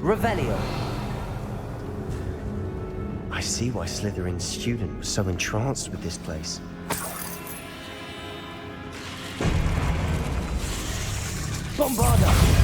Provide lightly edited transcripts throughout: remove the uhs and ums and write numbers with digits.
Revelio. I see why Slytherin's student was so entranced with this place. Bombarda!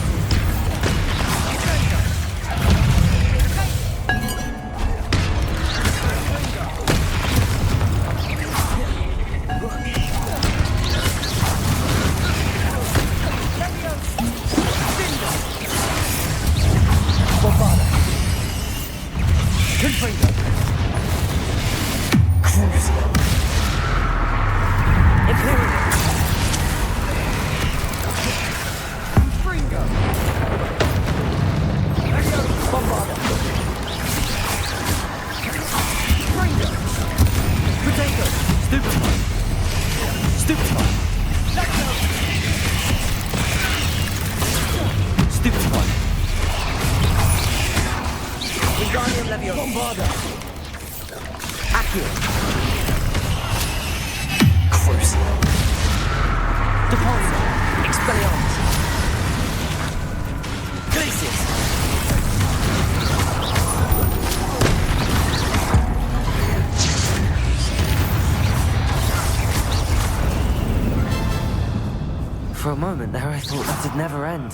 For a moment there, I thought that'd never end.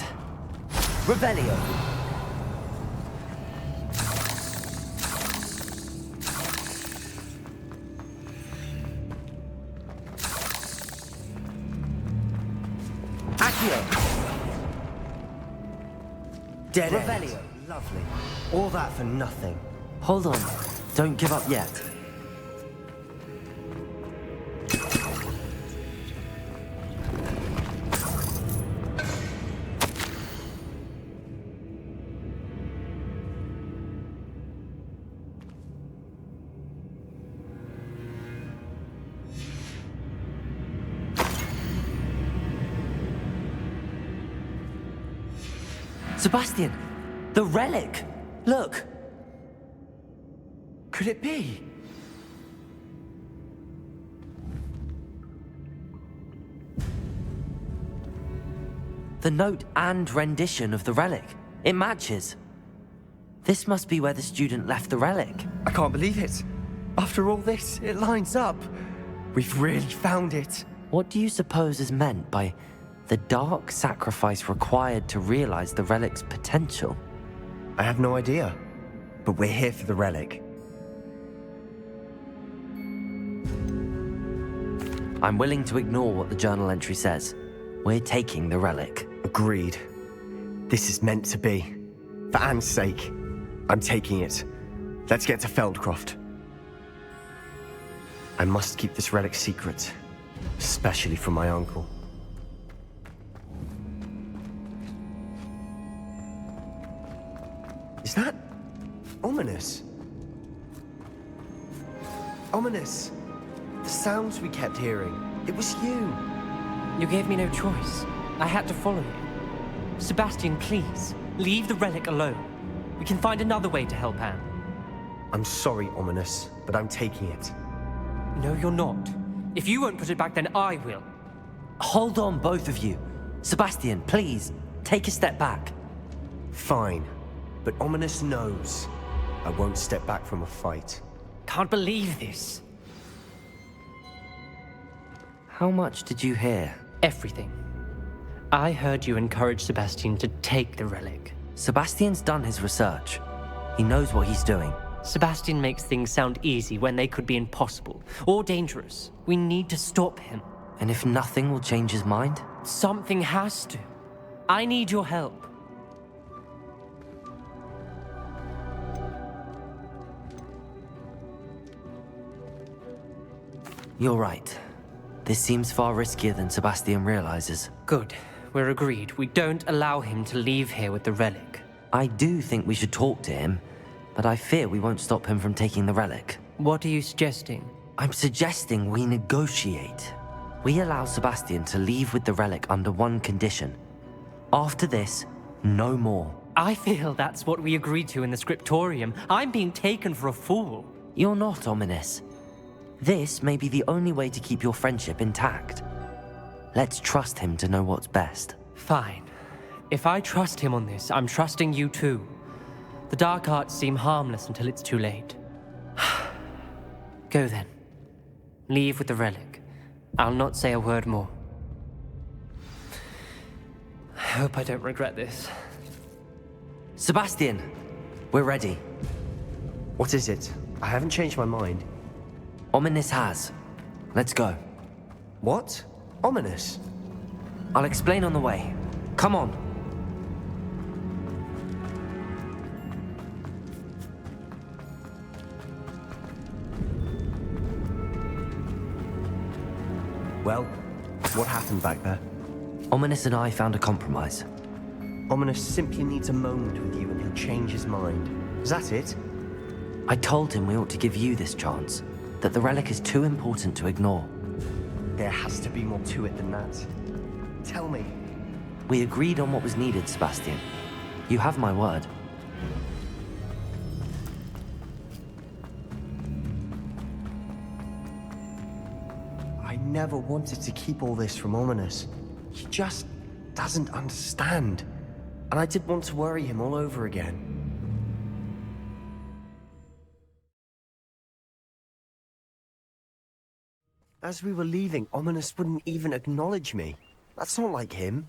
Revelio. Dead Revelio. End. Lovely. All that for nothing. Hold on. Don't give up yet. Sebastian! The relic! Look! Could it be? The note and rendition of the relic. It matches. This must be where the student left the relic. I can't believe it. After all this, it lines up. We've really found it. What do you suppose is meant by the dark sacrifice required to realize the relic's potential? I have no idea. But we're here for the relic. I'm willing to ignore what the journal entry says. We're taking the relic. Agreed. This is meant to be. For Anne's sake, I'm taking it. Let's get to Feldcroft. I must keep this relic secret, especially from my uncle. Is that ominous? Ominous. The sounds we kept hearing. It was you. You gave me no choice. I had to follow you. Sebastian, please, leave the relic alone. We can find another way to help Anne. I'm sorry, Ominous, but I'm taking it. No, you're not. If you won't put it back, then I will. Hold on, both of you. Sebastian, please, take a step back. Fine, but Ominous knows I won't step back from a fight. Can't believe this. How much did you hear? Everything. I heard you encourage Sebastian to take the relic. Sebastian's done his research. He knows what he's doing. Sebastian makes things sound easy when they could be impossible or dangerous. We need to stop him. And if nothing will change his mind? Something has to. I need your help. You're right. This seems far riskier than Sebastian realizes. Good. We're agreed. We don't allow him to leave here with the relic. I do think we should talk to him, but I fear we won't stop him from taking the relic. What are you suggesting? I'm suggesting we negotiate. We allow Sebastian to leave with the relic under one condition. After this, no more. I feel that's what we agreed to in the scriptorium. I'm being taken for a fool. You're not ominous. This may be the only way to keep your friendship intact. Let's trust him to know what's best. Fine. If I trust him on this, I'm trusting you too. The dark arts seem harmless until it's too late. Go then. Leave with the relic. I'll not say a word more. I hope I don't regret this. Sebastian, we're ready. What is it? I haven't changed my mind. Ominous has. Let's go. What? Ominous? I'll explain on the way. Come on. Well, what happened back there? Ominous and I found a compromise. Ominous simply needs a moment with you and he'll change his mind. Is that it? I told him we ought to give you this chance, that the relic is too important to ignore. There has to be more to it than that. Tell me. We agreed on what was needed, Sebastian. You have my word. I never wanted to keep all this from Ominous. He just doesn't understand. And I did want to worry him all over again. As we were leaving, Ominous wouldn't even acknowledge me. That's not like him.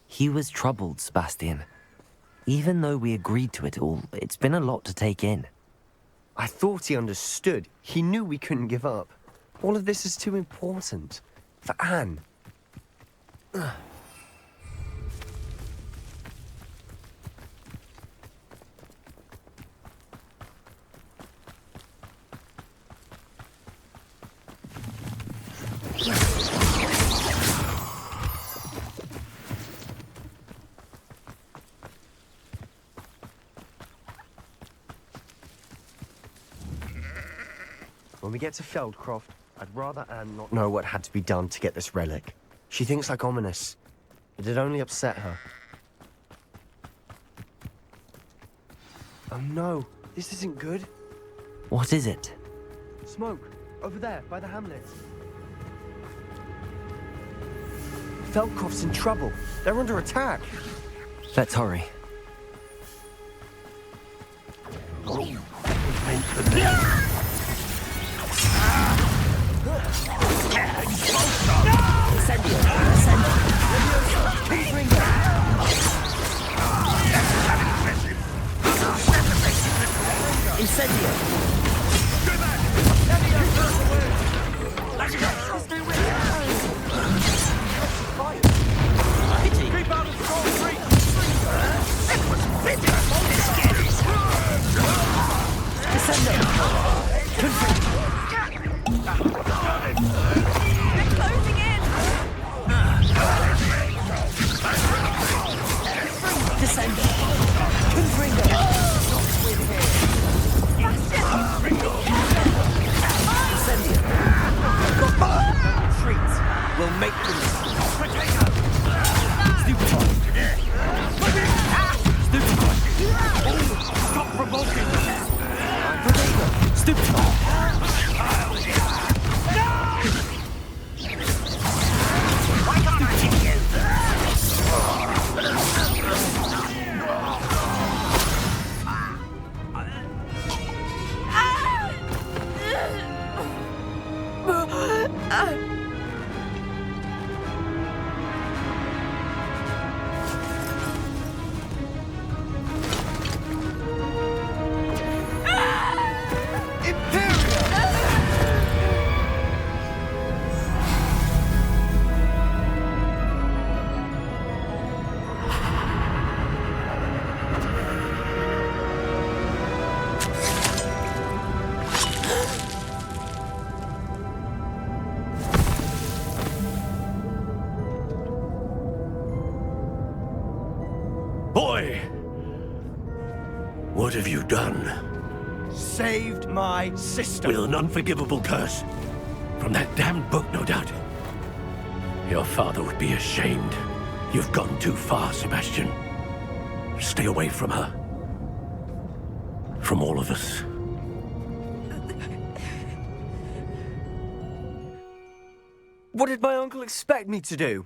He was troubled, Sebastian. Even though we agreed to it all, it's been a lot to take in. I thought he understood. He knew we couldn't give up. All of this is too important. For Anne. Ugh. When we get to Feldcroft, I'd rather Anne not know what had to be done to get this relic. She thinks like Ominous. It'd only upset her. Oh no, this isn't good. What is it? Smoke, over there, by the hamlet. Feldcroft's in trouble. They're under attack. Let's hurry. Boy! What have you done? Saved my sister. With an unforgivable curse. From that damned book, no doubt. Your father would be ashamed. You've gone too far, Sebastian. Stay away from her. From all of us. What did my uncle expect me to do?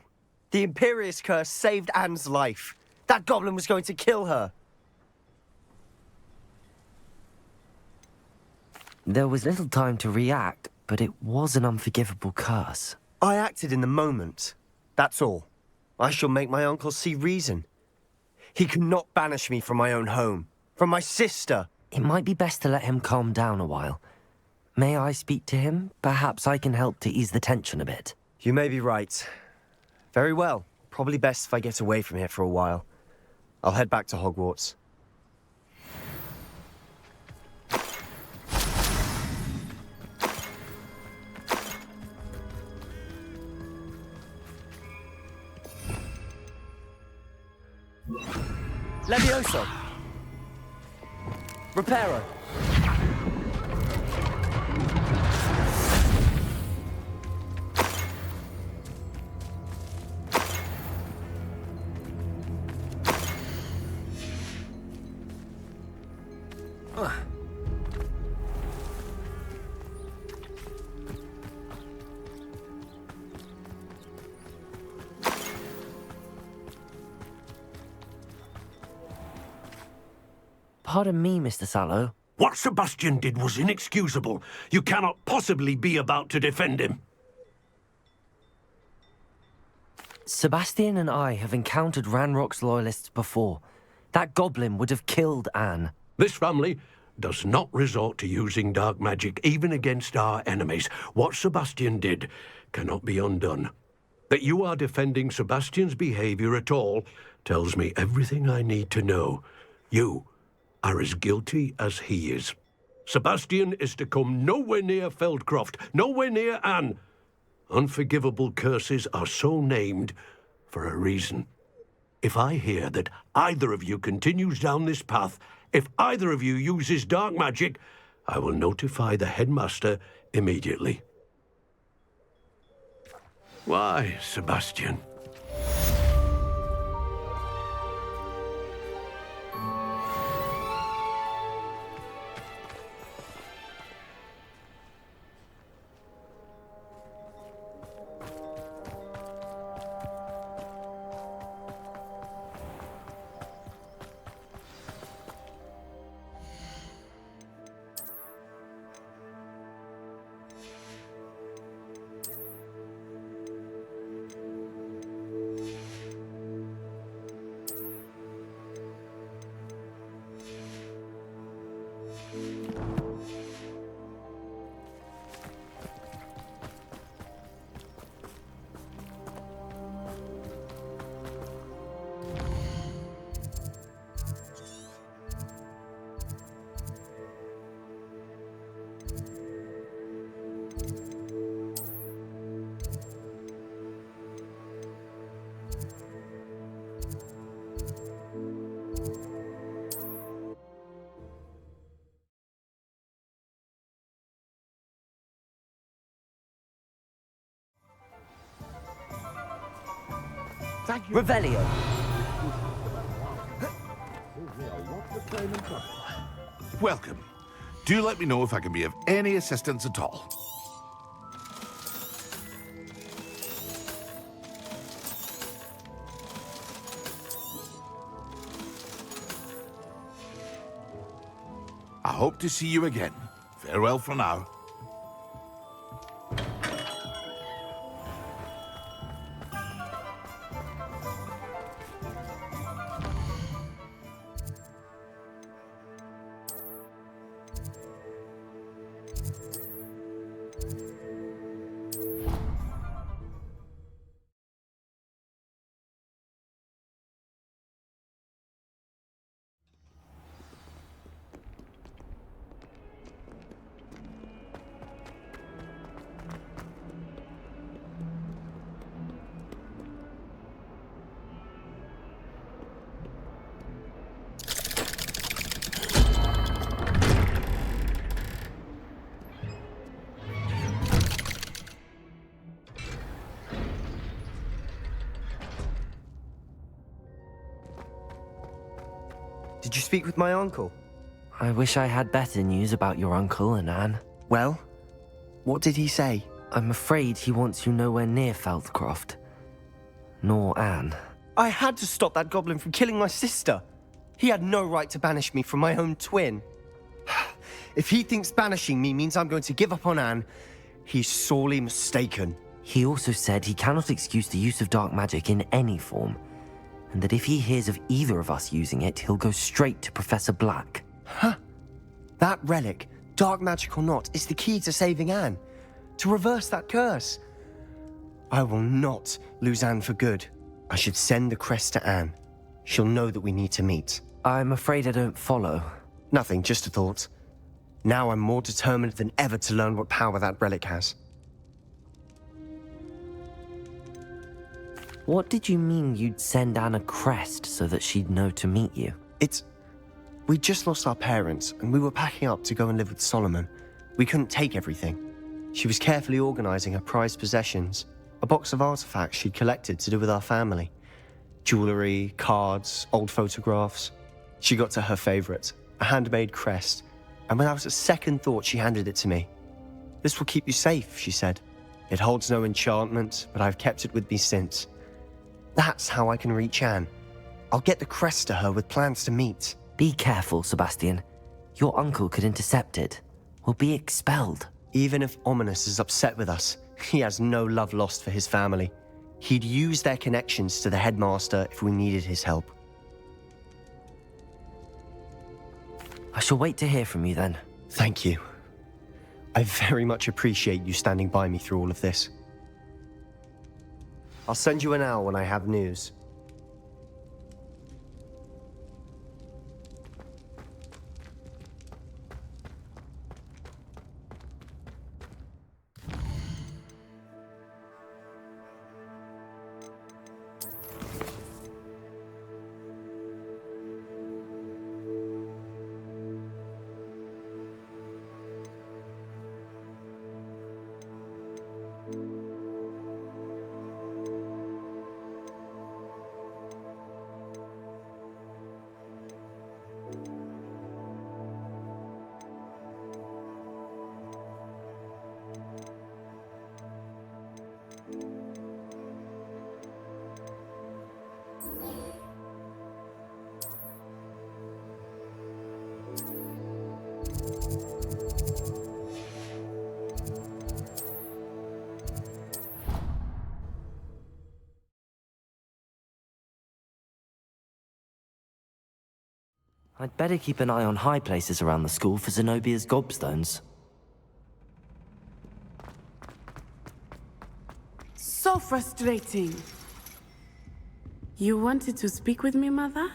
The Imperius curse saved Anne's life. That goblin was going to kill her. There was little time to react, but it was an unforgivable curse. I acted in the moment. That's all. I shall make my uncle see reason. He cannot banish me from my own home. From my sister. It might be best to let him calm down a while. May I speak to him? Perhaps I can help to ease the tension a bit. You may be right. Very well. Probably best if I get away from here for a while. I'll head back to Hogwarts. Levioso! Reparo! Pardon me, Mr. Sallow. What Sebastian did was inexcusable. You cannot possibly be about to defend him. Sebastian and I have encountered Ranrock's loyalists before. That goblin would have killed Anne. This family does not resort to using dark magic even against our enemies. What Sebastian did cannot be undone. That you are defending Sebastian's behavior at all tells me everything I need to know. You are as guilty as he is. Sebastian is to come nowhere near Feldcroft, nowhere near Anne. Unforgivable curses are so named for a reason. If I hear that either of you continues down this path, if either of you uses dark magic, I will notify the headmaster immediately. Why, Sebastian? Revelio. Welcome. Do let me know if I can be of any assistance at all. I hope to see you again. Farewell for now. Did you speak with my uncle? I wish I had better news about your uncle and Anne. Well, what did he say? I'm afraid he wants you nowhere near Feldcroft. Nor Anne. I had to stop that goblin from killing my sister. He had no right to banish me from my own twin. If he thinks banishing me means I'm going to give up on Anne, he's sorely mistaken. He also said he cannot excuse the use of dark magic in any form, and that if he hears of either of us using it, he'll go straight to Professor Black. Huh? That relic, dark magic or not, is the key to saving Anne. To reverse that curse. I will not lose Anne for good. I should send the crest to Anne. She'll know that we need to meet. I'm afraid I don't follow. Nothing, just a thought. Now I'm more determined than ever to learn what power that relic has. What did you mean you'd send Anne a crest so that she'd know to meet you? We just lost our parents, and we were packing up to go and live with Solomon. We couldn't take everything. She was carefully organizing her prized possessions, a box of artifacts she'd collected to do with our family. Jewelry, cards, old photographs. She got to her favorite, a handmade crest, and without a second thought, she handed it to me. "This will keep you safe," she said. "It holds no enchantment, but I've kept it with me since. That's how I can reach Anne. I'll get the crest to her with plans to meet." Be careful, Sebastian. Your uncle could intercept it. We'll be expelled. Even if Ominous is upset with us, he has no love lost for his family. He'd use their connections to the headmaster if we needed his help. I shall wait to hear from you then. Thank you. I very much appreciate you standing by me through all of this. I'll send you an owl when I have news. I'd better keep an eye on high places around the school for Zenobia's gobstones. So frustrating. You wanted to speak with me, Mother?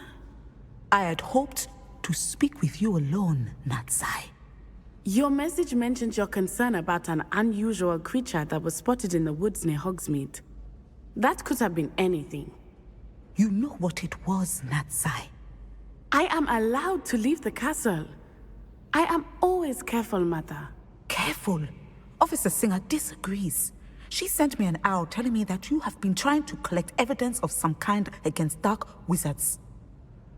I had hoped to speak with you alone, Natsai. Your message mentioned your concern about an unusual creature that was spotted in the woods near Hogsmeade. That could have been anything. You know what it was, Natsai. I am allowed to leave the castle. I am always careful, Mother. Careful. Officer Singer disagrees. She sent me an owl telling me that you have been trying to collect evidence of some kind against dark wizards.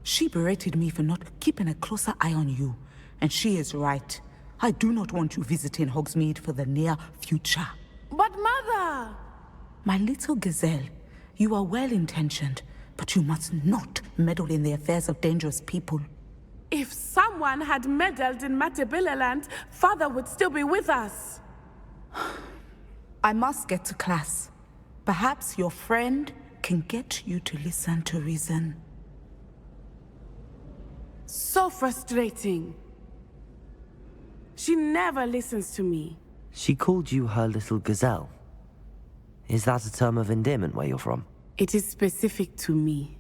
She berated me for not keeping a closer eye on you, and she is right. I do not want you visiting Hogsmeade for the near future. But Mother! My little gazelle, you are well-intentioned, but you must not meddle in the affairs of dangerous people. If someone had meddled in Matabeleland, Father would still be with us. I must get to class. Perhaps your friend can get you to listen to reason. So frustrating. She never listens to me. She called you her little gazelle. Is that a term of endearment where you're from? It is specific to me.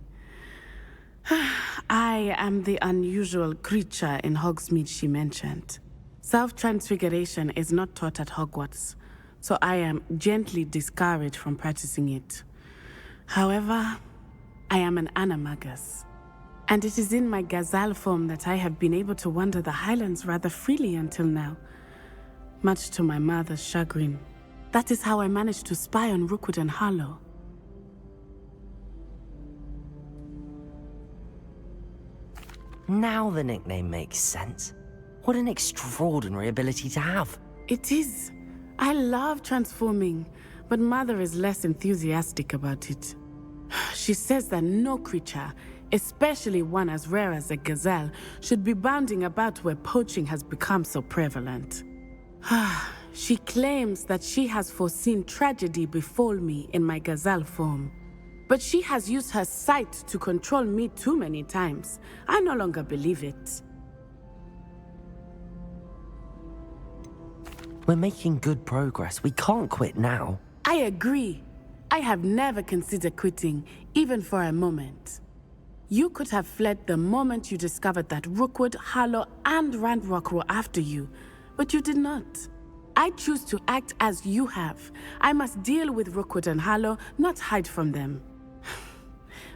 I am the unusual creature in Hogsmeade she mentioned. Self-transfiguration is not taught at Hogwarts, so I am gently discouraged from practicing it. However, I am an animagus, and it is in my gazelle form that I have been able to wander the Highlands rather freely until now, much to my mother's chagrin. That is how I managed to spy on Rookwood and Harlow. Now the nickname makes sense. What an extraordinary ability to have. It is. I love transforming, but Mother is less enthusiastic about it. She says that no creature, especially one as rare as a gazelle, should be bounding about where poaching has become so prevalent. She claims that she has foreseen tragedy befall me in my gazelle form. But she has used her sight to control me too many times. I no longer believe it. We're making good progress. We can't quit now. I agree. I have never considered quitting, even for a moment. You could have fled the moment you discovered that Rookwood, Harlow, and Randrock were after you, but you did not. I choose to act as you have. I must deal with Rookwood and Harlow, not hide from them.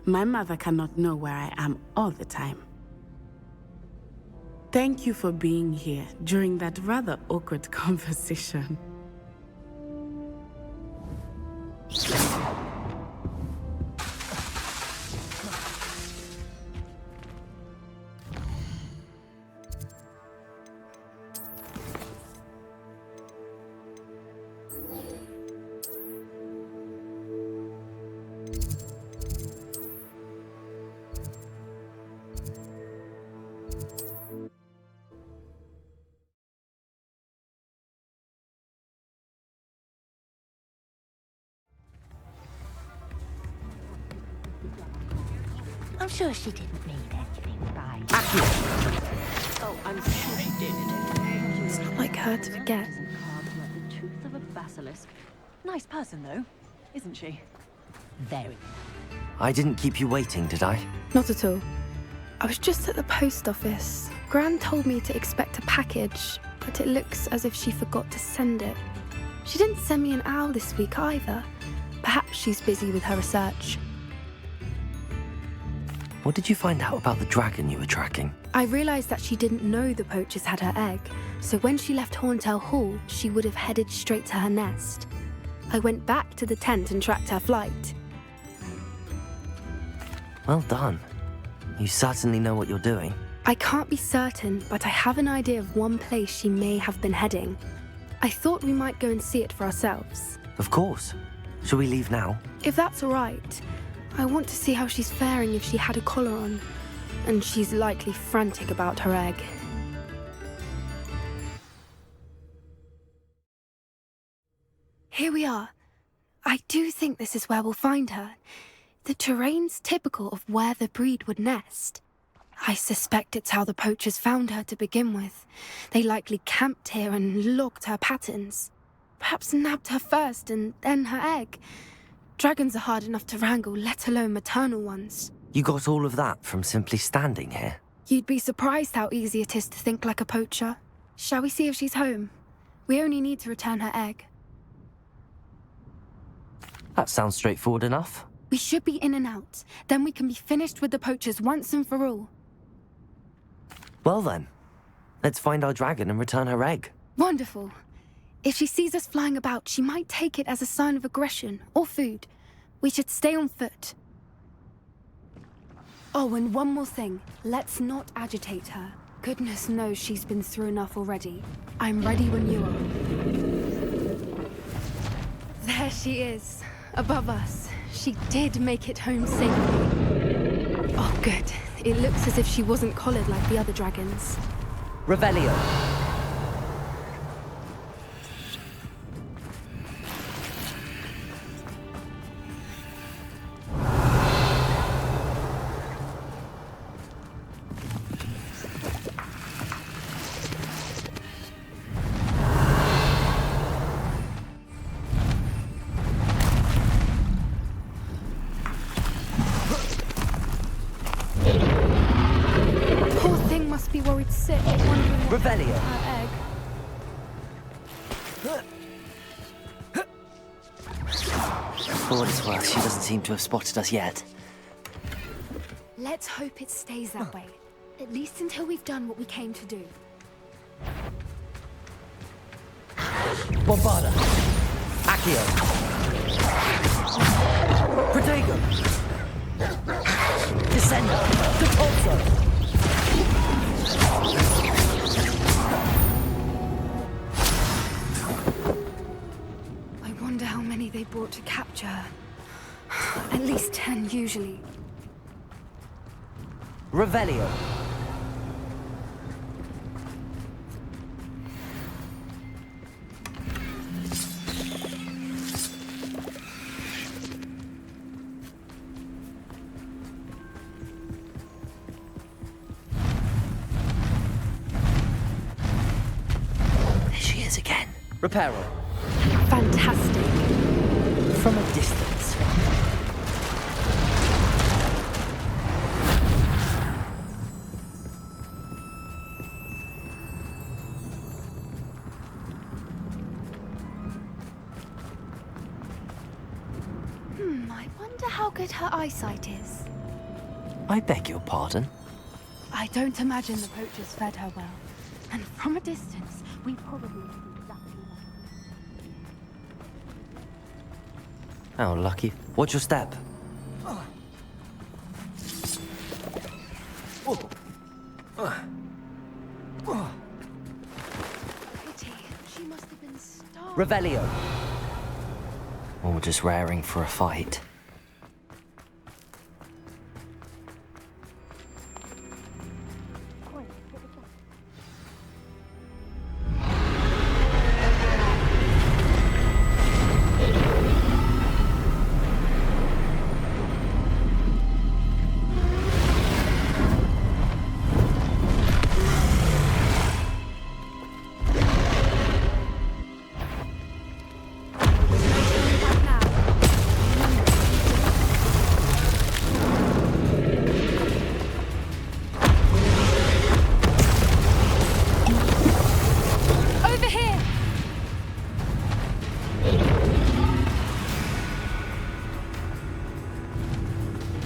My mother cannot know where I am all the time. Thank you for being here during that rather awkward conversation. I'm sure she didn't mean anything by it. Oh, I'm sure she did. It's not like her to forget. The truth of a basilisk. Nice person, though, isn't she? Very. I didn't keep you waiting, did I? Not at all. I was just at the post office. Gran told me to expect a package, but it looks as if she forgot to send it. She didn't send me an owl this week either. Perhaps she's busy with her research. What did you find out about the dragon you were tracking? I realised that she didn't know the poachers had her egg, so when she left Horntail Hall, she would have headed straight to her nest. I went back to the tent and tracked her flight. Well done. You certainly know what you're doing. I can't be certain, but I have an idea of one place she may have been heading. I thought we might go and see it for ourselves. Of course. Shall we leave now? If that's all right. I want to see how she's faring if she had a collar on. And she's likely frantic about her egg. Here we are. I do think this is where we'll find her. The terrain's typical of where the breed would nest. I suspect it's how the poachers found her to begin with. They likely camped here and logged her patterns. Perhaps nabbed her first and then her egg. Dragons are hard enough to wrangle, let alone maternal ones. You got all of that from simply standing here? You'd be surprised how easy it is to think like a poacher. Shall we see if she's home? We only need to return her egg. That sounds straightforward enough. We should be in and out. Then we can be finished with the poachers once and for all. Well then, let's find our dragon and return her egg. Wonderful. If she sees us flying about, she might take it as a sign of aggression or food. We should stay on foot. Oh, and one more thing. Let's not agitate her. Goodness knows she's been through enough already. I'm ready when you are. There she is, above us. She did make it home safely. Oh, good. It looks as if she wasn't collared like the other dragons. Revelio. Poor thing must be worried sick, wondering what Revelio. her egg. For what it's worth, she doesn't seem to have spotted us yet. Let's hope it stays that way. At least until we've done what we came to do. Bombarda. Accio. Protego. Descender. Depulso. thought to capture at least 10 usually. Revelio. There she is again. Reparo. Fantastic. From a distance. I wonder how good her eyesight is. I beg your pardon? I don't imagine the poachers fed her well. And from a distance, we probably see exactly that. How lucky. What's your step? Pity. She must have been starved. Revelio. Or just raring for a fight.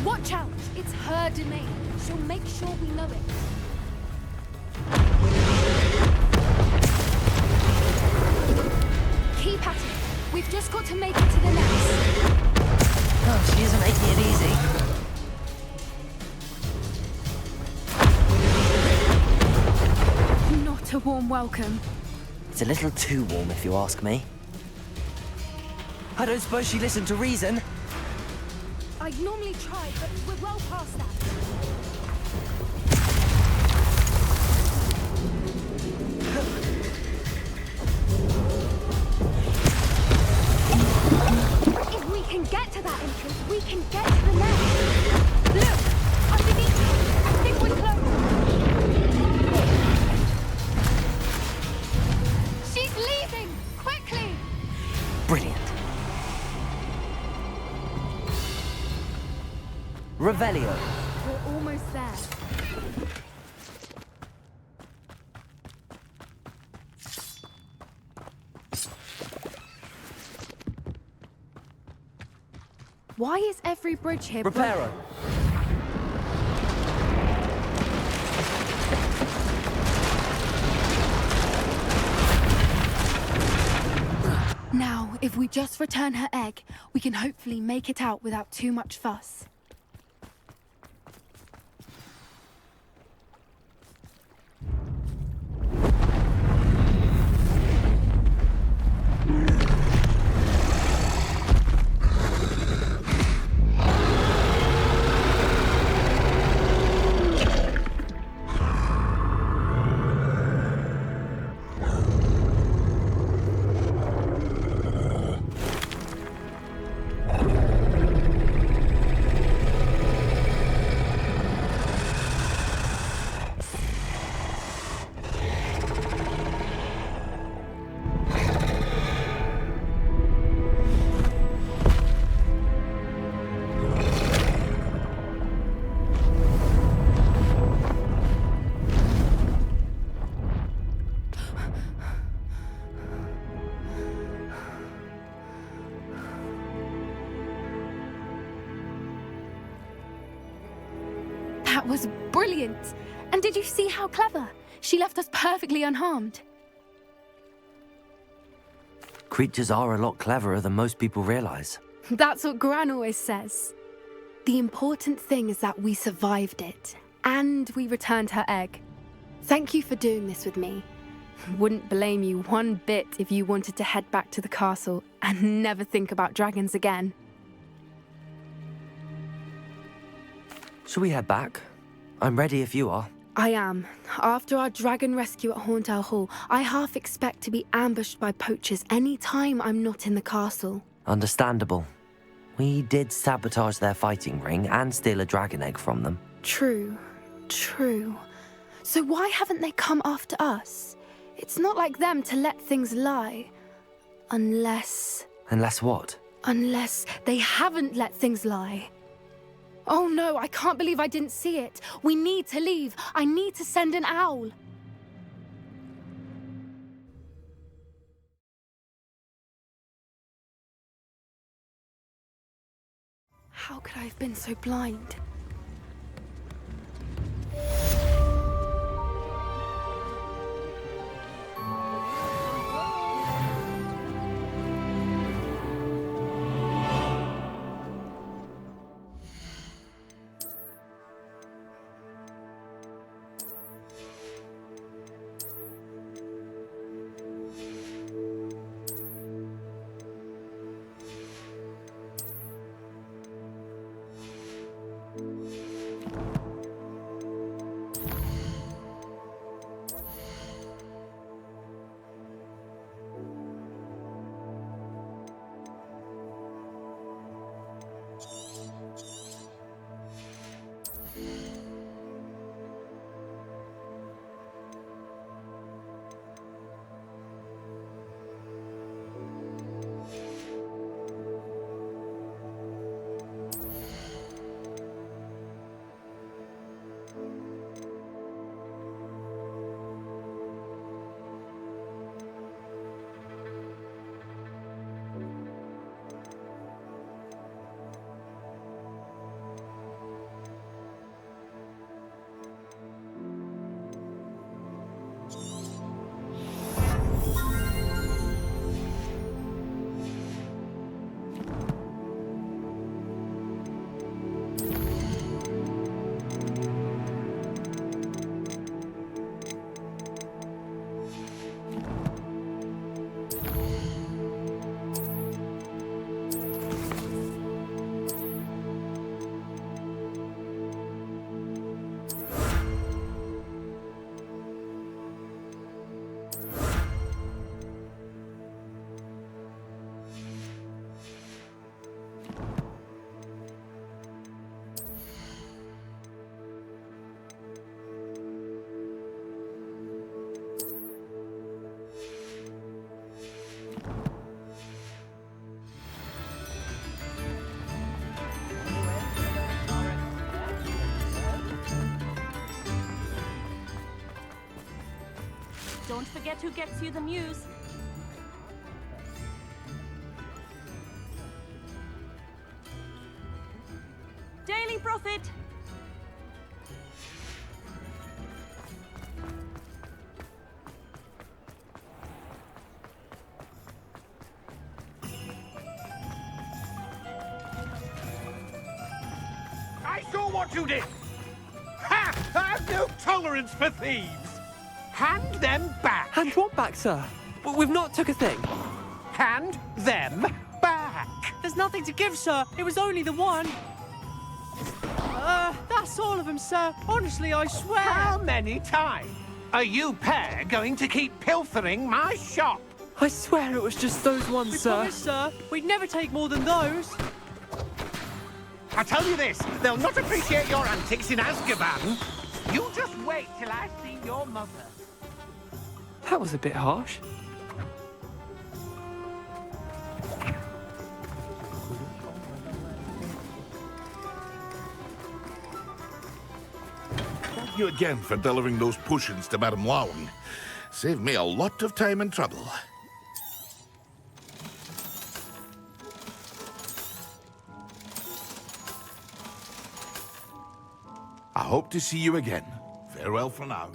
Watch out! It's her domain. She'll make sure we know it. Keep at it. We've just got to make it to the nest. Oh, she isn't making it easy. Not a warm welcome. It's a little too warm, if you ask me. I don't suppose she listened to reason. I'd normally try, but we're well past that. If we can get to that entrance, we can get to the nest. Look! Underneath her! I think we're close. She's leaving! Quickly! Brilliant. Revelio. We're almost there. Why is every bridge here Reparo. Now, if we just return her egg, we can hopefully make it out without too much fuss. That was brilliant! And did you see how clever? She left us perfectly unharmed. Creatures are a lot cleverer than most people realize. That's what Gran always says. The important thing is that we survived it, and we returned her egg. Thank you for doing this with me. Wouldn't blame you one bit if you wanted to head back to the castle and never think about dragons again. Shall we head back? I'm ready if you are. I am. After our dragon rescue at Hauntel Hall, I half expect to be ambushed by poachers any time I'm not in the castle. Understandable. We did sabotage their fighting ring and steal a dragon egg from them. True. So why haven't they come after us? It's not like them to let things lie. Unless what? Unless they haven't let things lie. Oh no, I can't believe I didn't see it. We need to leave. I need to send an owl. How could I have been so blind? Don't forget who gets you the news. Daily Prophet! I saw what you did! Ha! I've no tolerance for thieves! Hand them back! Hand what back, sir? We've not took a thing. Hand them back! There's nothing to give, sir. It was only the one. That's all of them, sir. Honestly, I swear. How many times are you pair going to keep pilfering my shop? I swear it was just those ones, sir. Promise, sir. We'd never take more than those. I tell you this, they'll not appreciate your antics in Azkaban. You just wait till I see your mother. That was a bit harsh. Thank you again for delivering those potions to Madame Long. Saved me a lot of time and trouble. I hope to see you again. Farewell for now.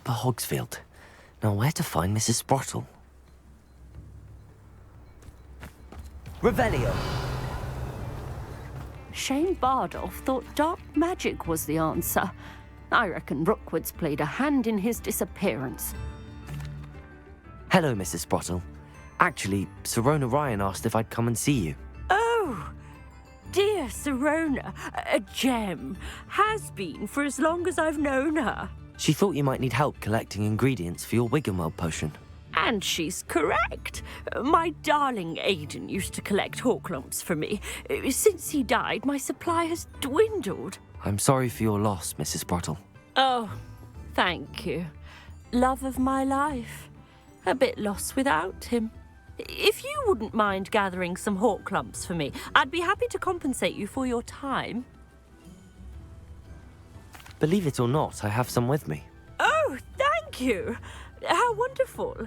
Upper Hogsfield. Now, where to find Mrs. Sprottle? Revelio! Shane Bardolph thought dark magic was the answer. I reckon Rookwood's played a hand in his disappearance. Hello, Mrs. Sprottle. Actually, Sirona Ryan asked if I'd come and see you. Oh, dear Sirona, a gem. Has been for as long as I've known her. She thought you might need help collecting ingredients for your Wiggenweld potion. And she's correct. My darling Aidan used to collect Horklumps for me. Since he died, my supply has dwindled. I'm sorry for your loss, Mrs. Sprottle. Oh, thank you. Love of my life. A bit lost without him. If you wouldn't mind gathering some Horklumps for me, I'd be happy to compensate you for your time. Believe it or not, I have some with me. Oh, thank you. How wonderful.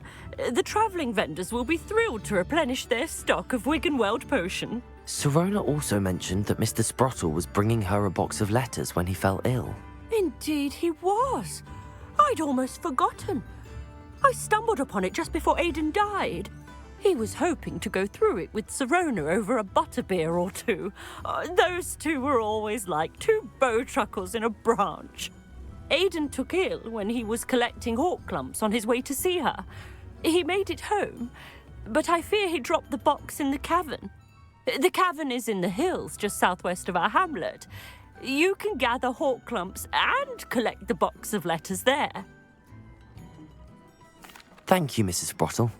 The travelling vendors will be thrilled to replenish their stock of Wiggenweld potion. Sirona also mentioned that Mr. Sprottle was bringing her a box of letters when he fell ill. Indeed he was. I'd almost forgotten. I stumbled upon it just before Aidan died. He was hoping to go through it with Sirona over a butterbeer or two. Those two were always like two bowtruckles in a branch. Aidan took ill when he was collecting Horklumps on his way to see her. He made it home, but I fear he dropped the box in the cavern. The cavern is in the hills just southwest of our hamlet. You can gather Horklumps and collect the box of letters there. Thank you, Mrs. Sprottle.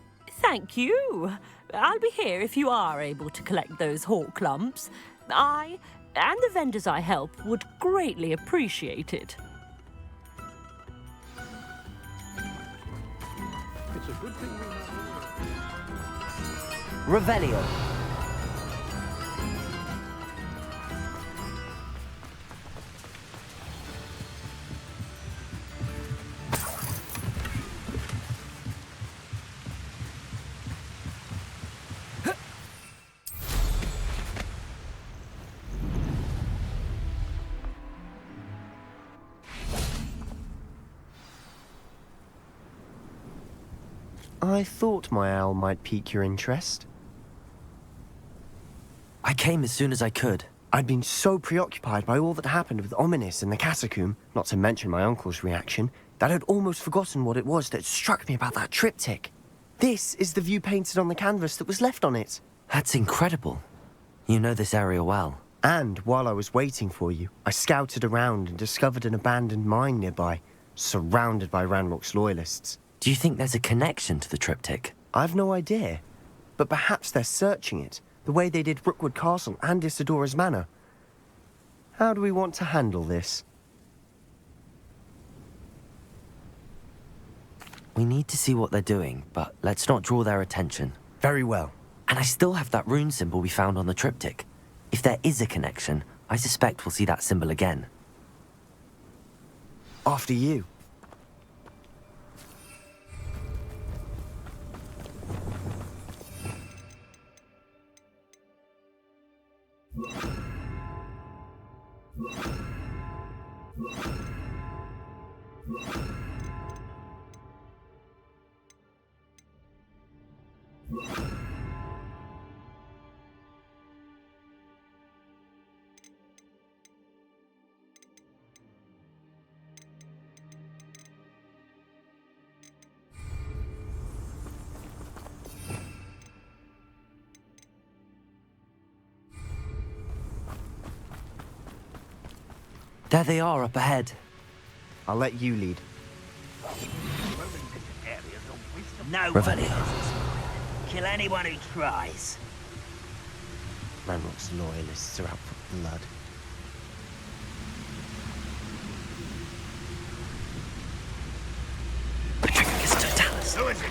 Thank you. I'll be here if you are able to collect those Horklumps. I and the vendors I help would greatly appreciate it. It's a good thing Revelio. I thought my owl might pique your interest. I came as soon as I could. I'd been so preoccupied by all that happened with Ominis and the catacomb, not to mention my uncle's reaction, that I'd almost forgotten what it was that struck me about that triptych. This is the view painted on the canvas that was left on it. That's incredible. You know this area well. And while I was waiting for you, I scouted around and discovered an abandoned mine nearby, surrounded by Ranrock's loyalists. Do you think there's a connection to the triptych? I've no idea, but perhaps they're searching it, the way they did Rookwood Castle and Isidora's Manor. How do we want to handle this? We need to see what they're doing, but let's not draw their attention. Very well. And I still have that rune symbol we found on the triptych. If there is a connection, I suspect we'll see that symbol again. After you. There they are up ahead. I'll let you lead. No Revelio. Kill anyone who tries. Ranrock's loyalists are out for blood. Who is it?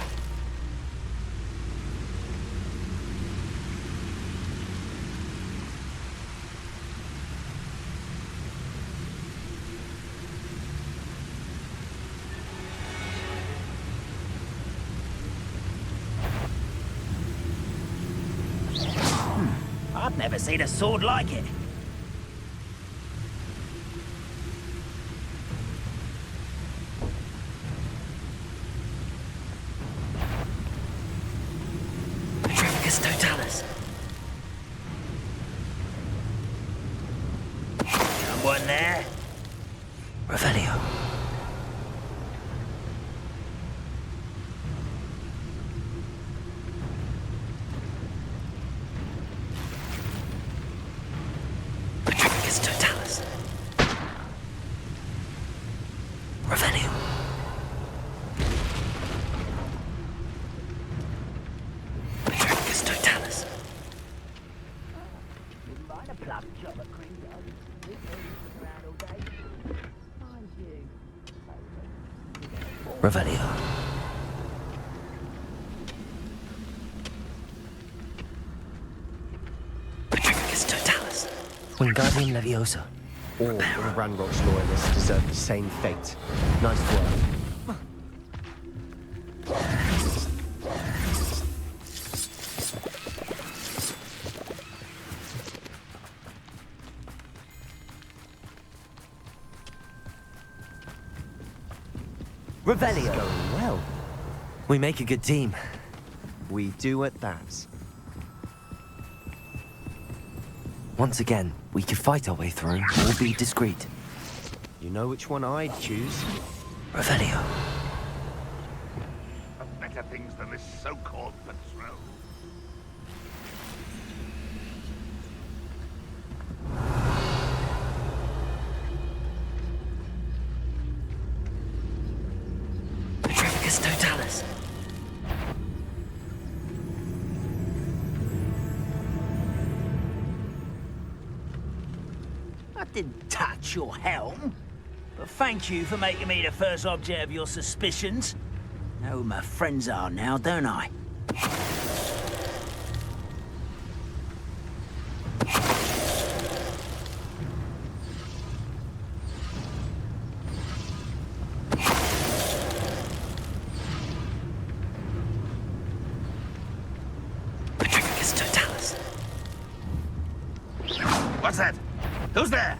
I've never seen a sword like it. Revelio. Petrificus totalis. Wingardium Leviosa. All of Ranrock's loyalists deserve the same fate. Nice work. Revelio. Going well. We make a good team. We do at that. Once again, we could fight our way through or be discreet. You know which one I'd choose? Revelio. Better things than this so-called patrol. Petrificus totalis. I didn't touch your helm. But thank you for making me the first object of your suspicions. Know who my friends are now, don't I? Petrificus totalis. What's that? Who's there?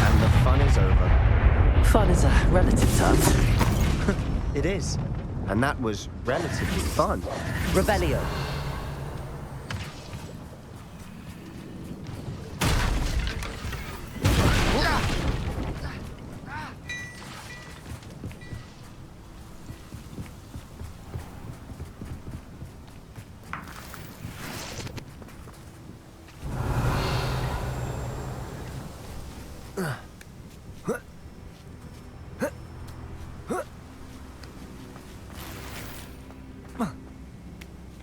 And the fun is over. Fun is a relative term. It is. And that was relatively fun. Revelio.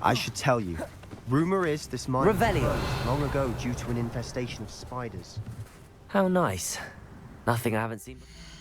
I should tell you. Rumor is this mine was Revelio. closed long ago due to an infestation of spiders. How nice. Nothing I haven't seen before.